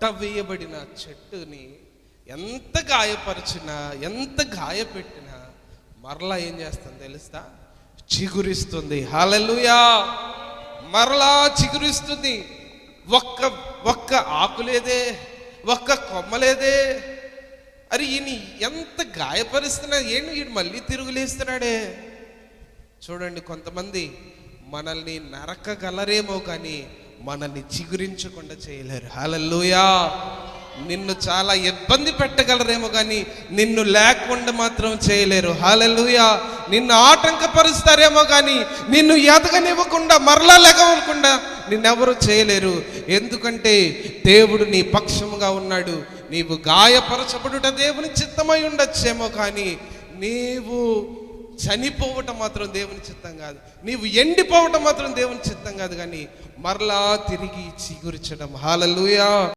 కొట్టవేయబడిన చెట్టుని ఎంత గాయపరిచినా, ఎంత గాయపెట్టినా మరలా ఏం చేస్తుంది తెలుసా? చిగురిస్తుంది. హల్లెలూయా! మరలా చిగురిస్తుంది. ఒక్క ఆకు లేదే, ఒక్క కొమ్మ లేదే. అరే ఈయన ఎంత గాయపరుస్తున్నా ఏంటి, ఈయన మళ్ళీ తిరుగులేస్తున్నాడే. చూడండి, కొంతమంది మనల్ని నరకగలరేమో కానీ మనల్ని చిగురించకుండా చేయలేరు. హల్లెలూయా! నిన్ను చాలా ఇబ్బంది పెట్టగలరేమో కానీ నిన్ను లేకుండా మాత్రం చేయలేరు. హల్లెలూయా! నిన్ను ఆటంకపరుస్తారేమో కానీ నిన్ను ఎదగనివ్వకుండా, మరలా లెగవకుండా నిన్నెవరు చేయలేరు. ఎందుకంటే దేవుడు నీ పక్షముగా ఉన్నాడు. నీవు గాయపరచబడుట దేవుని చిత్తమై ఉండొచ్చేమో కానీ నీవు చనిపోవటం మాత్రం దేవుని చిత్తం కాదు. నీవు ఎండిపోవటం మాత్రం దేవుని చిత్తం కాదు. కానీ మరలా తిరిగి చిగురించడం. హల్లెలూయా!